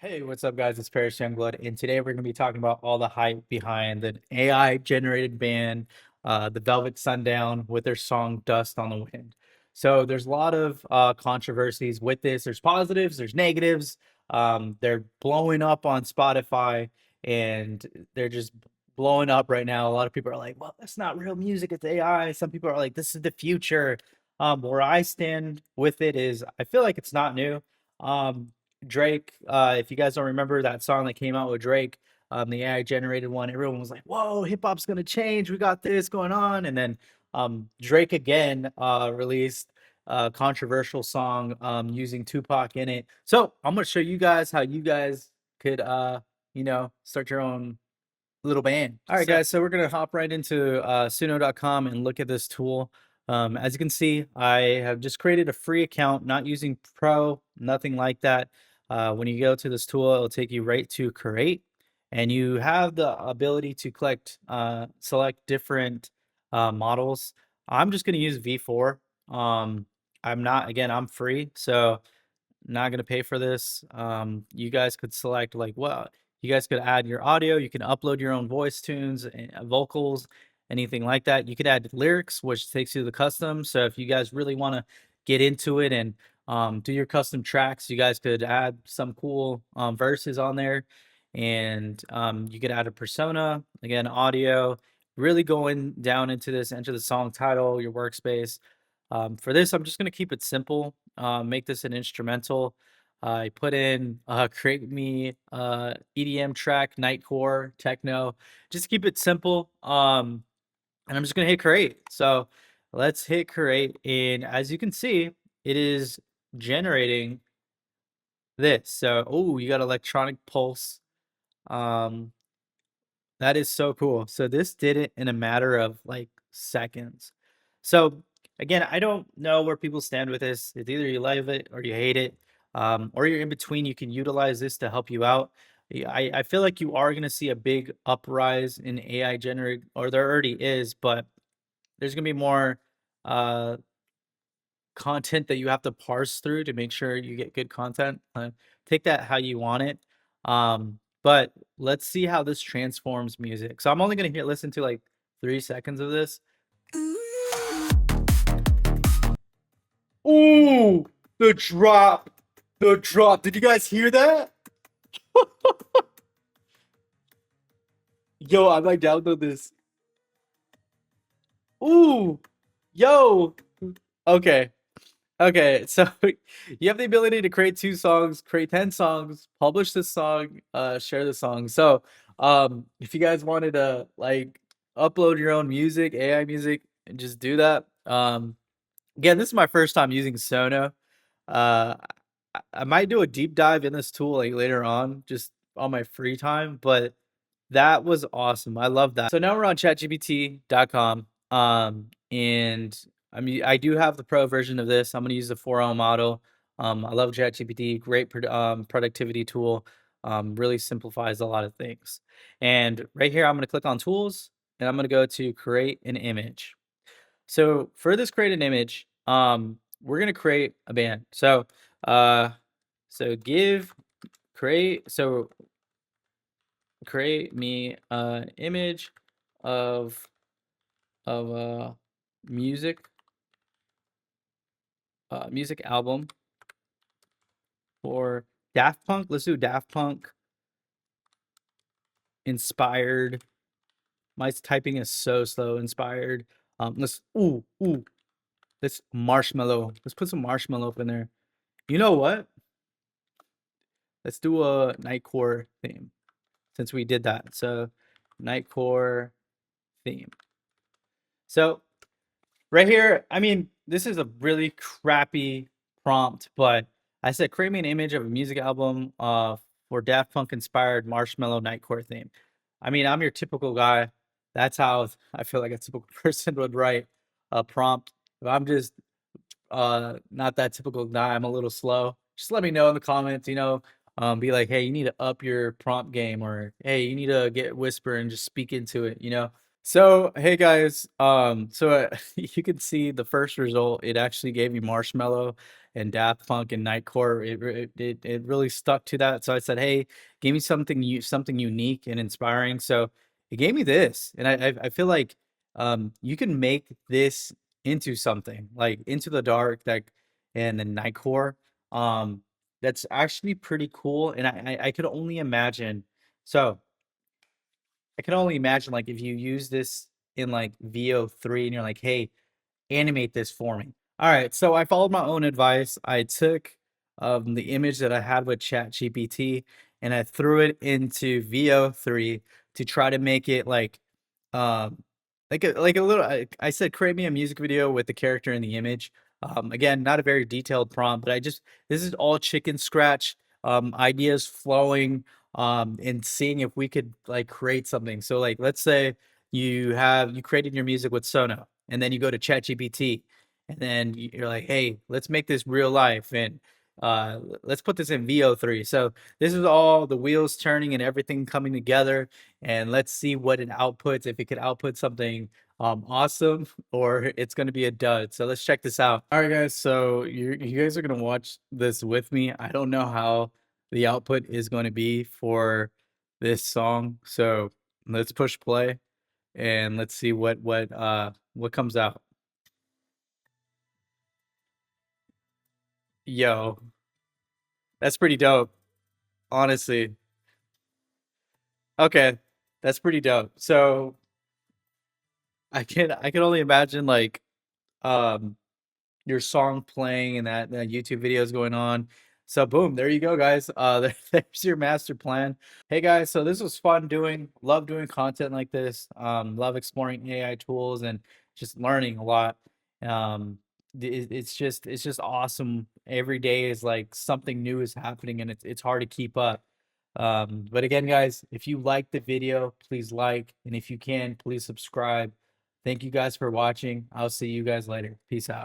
Hey, what's up, guys? It's Paris Youngblood, and today we're going to be talking about all the hype behind the AI generated band, the Velvet Sundown, with their song Dust on the Wind. So, there's a lot of controversies with this. There's positives, there's negatives. They're blowing up on Spotify, and they're just blowing up right now. A lot of people are like, well, that's not real music, it's AI. Some people are like, this is the future. Where I stand with it is I feel like it's not new. Drake, if you guys don't remember that song that came out with Drake, the AI generated one, everyone was like, whoa, hip hop's gonna change. We got this going on. And then Drake again released a controversial song using Tupac in it. So I'm gonna show you guys how you guys could start your own little band. All right, guys, so we're gonna hop right into Suno.com and look at this tool. As you can see, I have just created a free account, not using Pro, nothing like that. When you go to this tool, it'll take you right to create, and you have the ability to select different models. I'm just gonna use V4. I'm free, so not gonna pay for this. You guys could select like you guys could add your audio. You can upload your own voice tunes, vocals, anything like that. You could add lyrics, which takes you to the custom. So if you guys really want to get into it and do your custom tracks, you guys could add some cool verses on there, and you could add a persona, again, audio. Really going down into this, enter the song title, your workspace. For this, I'm just going to keep it simple, make this an instrumental. I put in create me EDM track, nightcore, techno, just keep it simple. And I'm just going to hit create. So let's hit create. And as you can see, it is generating this. So, oh, you got electronic pulse. Um, that is so cool. So this did it in a matter of like seconds. So again, I don't know where people stand with this. It's either you love it or you hate it, or you're in between. You can utilize this to help you out. I feel like you are going to see a big uprise in AI generated, or there already is, but there's going to be more uh, content that you have to parse through to make sure you get good content. Take that how you want it. But let's see how this transforms music. So I'm only gonna listen to like 3 seconds of this. Ooh, the drop, the drop. Did you guys hear that? Yo, I might download this. Ooh, yo. Okay. Okay, so you have the ability to create 2 songs, create 10 songs, publish this song, share the song. So, if you guys wanted to like upload your own music, AI music, and just do that. Again, this is my first time using Sono. Uh, I might do a deep dive in this tool like later on, just on my free time, but that was awesome. I love that. So now we're on ChatGPT.com. And I do have the pro version of this. I'm gonna use the 4.0 model. I love ChatGPT, great productivity tool. Really simplifies a lot of things. And right here, I'm gonna click on tools and I'm gonna go to create an image. So for this create an image, we're gonna create a band. Uh, so give create so create me an image of a music music album for Daft Punk. Let's do Daft Punk inspired. My typing is so slow. Inspired. Let's marshmallow. Let's put some marshmallow up in there. You know what? Let's do a nightcore theme since we did that. So nightcore theme. So right here, I mean, this is a really crappy prompt, but I said create me an image of a music album for Daft Punk inspired Marshmallow Nightcore theme. I mean, I'm your typical guy. That's how I feel like a typical person would write a prompt. If I'm just not that typical guy, I'm a little slow. Just let me know in the comments, be like, hey, you need to up your prompt game, or hey, you need to get Whisper and just speak into it. So, hey guys, you can see the first result, it actually gave me marshmallow, and Daft Punk and Nightcore. It really stuck to that. So I said, hey, give me something unique and inspiring. So it gave me this, and I feel like you can make this into something like Into the Dark, like, and then Nightcore. Um, that's actually pretty cool, and I could only imagine. So I can only imagine, like, if you use this in like VO3 and you're like, hey, animate this for me. All right, so I followed my own advice. I took the image that I had with ChatGPT and I threw it into VO3 to try to make it um like a little. I said create me a music video with the character in the image. Again, not a very detailed prompt, but this is all chicken scratch, ideas flowing, and seeing if we could like create something. So like, let's say you created your music with Sono, and then you go to ChatGPT, and then you're like, hey, let's make this real life, and let's put this in VO3. So this is all the wheels turning and everything coming together, and let's see what it outputs. If it could output something awesome, or it's going to be a dud. So let's check this out. All right, guys. So you guys are going to watch this with me. I don't know how the output is going to be for this song. So let's push play and let's see what comes out. Yo, that's pretty dope, honestly. Okay, that's pretty dope. So I can only imagine like um your song playing and that YouTube video is going on. So boom, there you go, guys. There's your master plan. Hey guys, so this was fun love doing content like this. Love exploring AI tools and just learning a lot. It's just awesome. Every day is like something new is happening and it's hard to keep up. But again, guys, if you like the video, please like, and if you can, please subscribe. Thank you guys for watching. I'll see you guys later. Peace out.